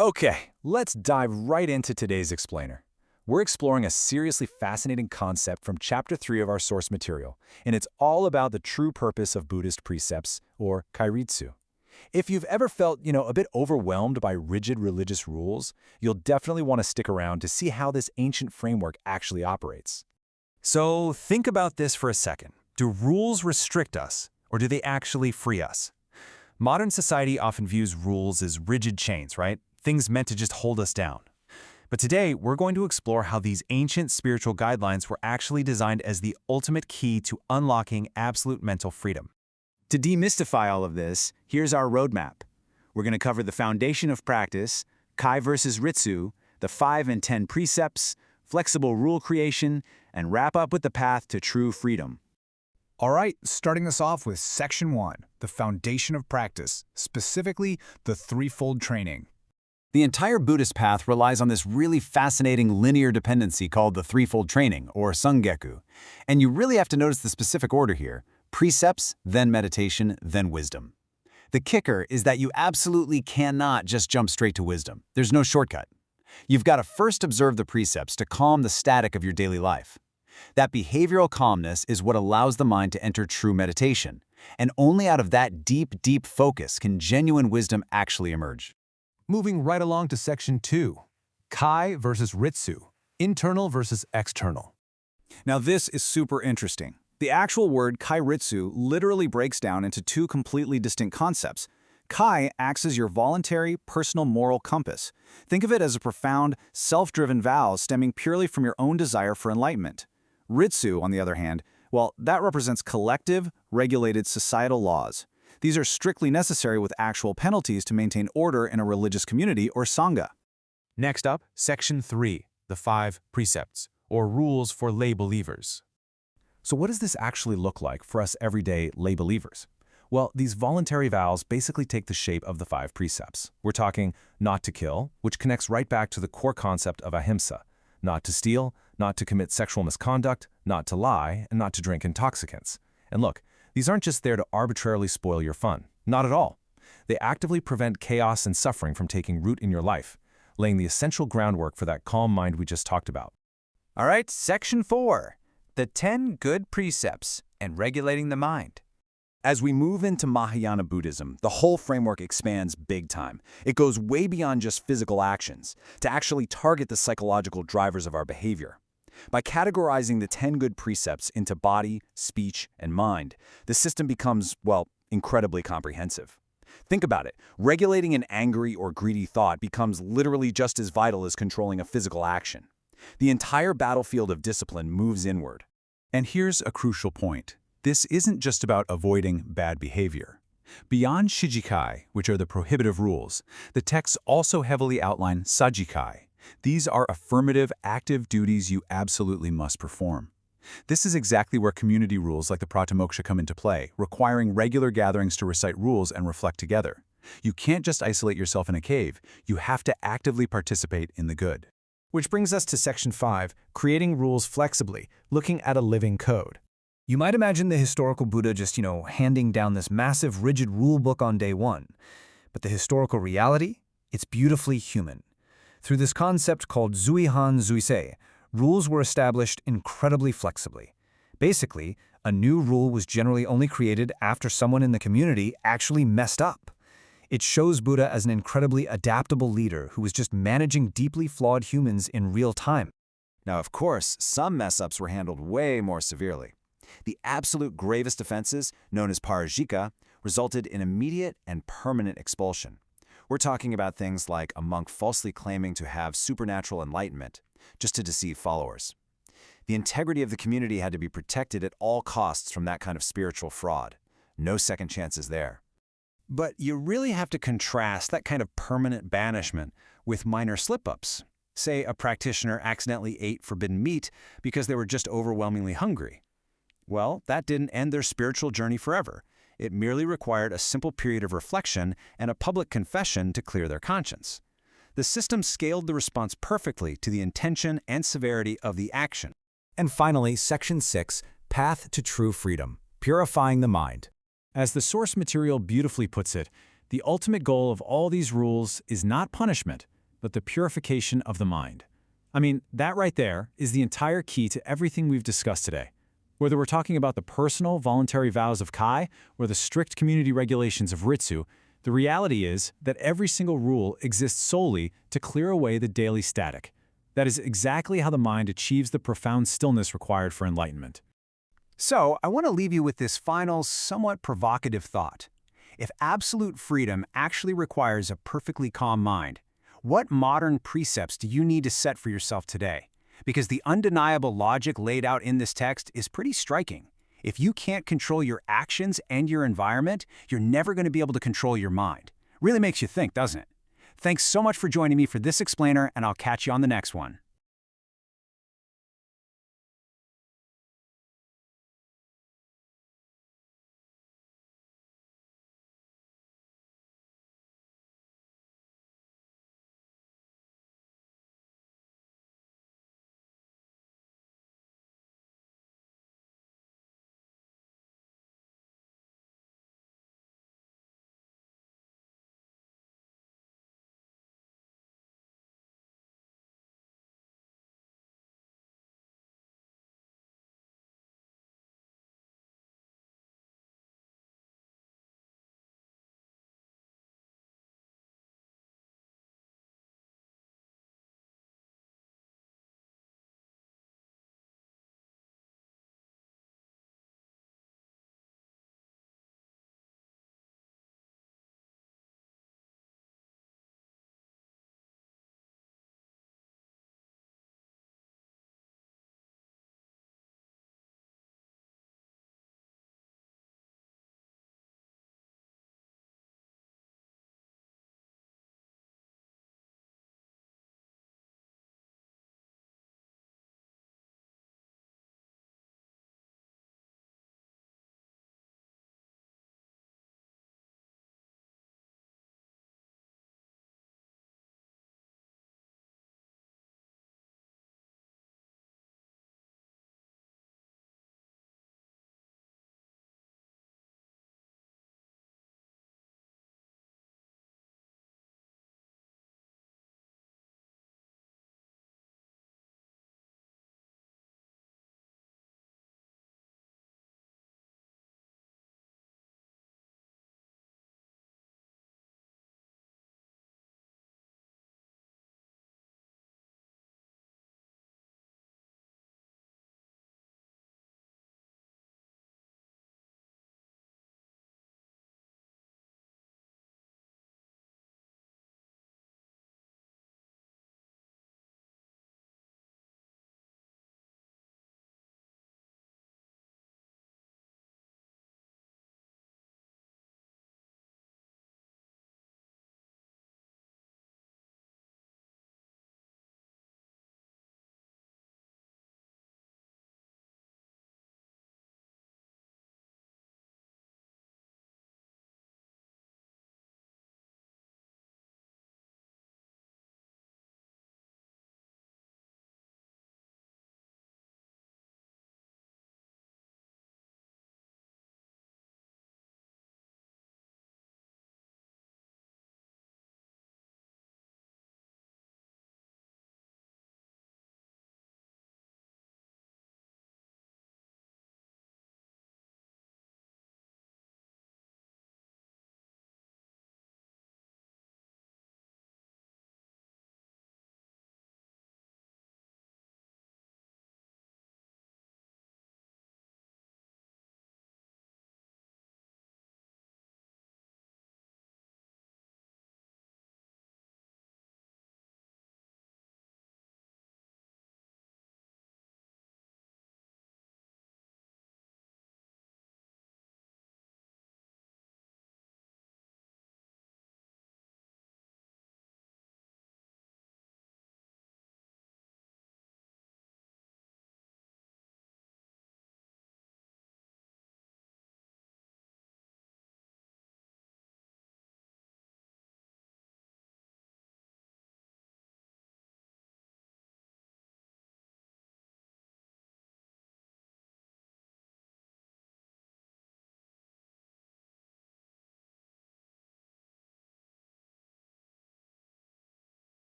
Okay, let's dive right into today's explainer. We're exploring a seriously fascinating concept from Chapter 3 of our source material, and it's all about the true purpose of Buddhist precepts, or Kairitsu. If you've ever felt, a bit overwhelmed by rigid religious rules, you'll definitely want to stick around to see how this ancient framework actually operates. So think about this for a second. Do rules restrict us, or do they actually free us? Modern society often views rules as rigid chains, right? Things meant to just hold us down. But today, we're going to explore how these ancient spiritual guidelines were actually designed as the ultimate key to unlocking absolute mental freedom. To demystify all of this, here's our roadmap. We're going to cover the foundation of practice, Kai versus Ritsu, the 5 and 10 precepts, flexible rule creation, and wrap up with the path to true freedom. All right, starting us off with Section 1, the foundation of practice, specifically the threefold training. The entire Buddhist path relies on this really fascinating linear dependency called the threefold training, or Sangeku. And you really have to notice the specific order here: precepts, then meditation, then wisdom. The kicker is that you absolutely cannot just jump straight to wisdom. There's no shortcut. You've got to first observe the precepts to calm the static of your daily life. That behavioral calmness is what allows the mind to enter true meditation. And only out of that deep, deep focus can genuine wisdom actually emerge. Moving right along to Section 2, Kai versus Ritsu, internal versus external. Now this is super interesting. The actual word Kairitsu literally breaks down into two completely distinct concepts. Kai acts as your voluntary, personal moral compass. Think of it as a profound, self-driven vow stemming purely from your own desire for enlightenment. Ritsu, on the other hand, well, that represents collective, regulated societal laws. These are strictly necessary with actual penalties to maintain order in a religious community or sangha. Next up, Section 3, the 5 precepts, or rules for lay believers. So what does this actually look like for us everyday lay believers? Well, these voluntary vows basically take the shape of the 5 precepts. We're talking not to kill, which connects right back to the core concept of ahimsa. Not to steal, not to commit sexual misconduct, not to lie, and not to drink intoxicants. And look, these aren't just there to arbitrarily spoil your fun. Not at all. They actively prevent chaos and suffering from taking root in your life, laying the essential groundwork for that calm mind we just talked about. All right, Section 4, the 10 good precepts and regulating the mind. As we move into Mahayana Buddhism, the whole framework expands big time. It goes way beyond just physical actions to actually target the psychological drivers of our behavior. By categorizing the 10 good precepts into body, speech, and mind, the system becomes, well, incredibly comprehensive. Think about it. Regulating an angry or greedy thought becomes literally just as vital as controlling a physical action. The entire battlefield of discipline moves inward. And here's a crucial point. This isn't just about avoiding bad behavior. Beyond shijikai, which are the prohibitive rules, the texts also heavily outline sajikai. These are affirmative, active duties you absolutely must perform. This is exactly where community rules like the Pratamoksha come into play, requiring regular gatherings to recite rules and reflect together. You can't just isolate yourself in a cave. You have to actively participate in the good. Which brings us to Section 5, creating rules flexibly, looking at a living code. You might imagine the historical Buddha just, handing down this massive, rigid rule book on day one. But the historical reality? It's beautifully human. Through this concept called Zuihan Zuisei, rules were established incredibly flexibly. Basically, a new rule was generally only created after someone in the community actually messed up. It shows Buddha as an incredibly adaptable leader who was just managing deeply flawed humans in real time. Now, of course, some mess-ups were handled way more severely. The absolute gravest offenses, known as parajika, resulted in immediate and permanent expulsion. We're talking about things like a monk falsely claiming to have supernatural enlightenment, just to deceive followers. The integrity of the community had to be protected at all costs from that kind of spiritual fraud. No second chances there. But you really have to contrast that kind of permanent banishment with minor slip-ups. Say a practitioner accidentally ate forbidden meat because they were just overwhelmingly hungry. Well, that didn't end their spiritual journey forever. It merely required a simple period of reflection and a public confession to clear their conscience. The system scaled the response perfectly to the intention and severity of the action. And finally, Section 6, Path to True Freedom, Purifying the Mind. As the source material beautifully puts it, The ultimate goal of all these rules is not punishment, but the purification of the mind. I mean, that right there is the entire key to everything we've discussed today. Whether we're talking about the personal, voluntary vows of Kai or the strict community regulations of Ritsu, the reality is that every single rule exists solely to clear away the daily static. That is exactly how the mind achieves the profound stillness required for enlightenment. So, I want to leave you with this final, somewhat provocative thought. If absolute freedom actually requires a perfectly calm mind, what modern precepts do you need to set for yourself today? Because the undeniable logic laid out in this text is pretty striking. If you can't control your actions and your environment, you're never going to be able to control your mind. Really makes you think, doesn't it? Thanks so much for joining me for this explainer, and I'll catch you on the next one.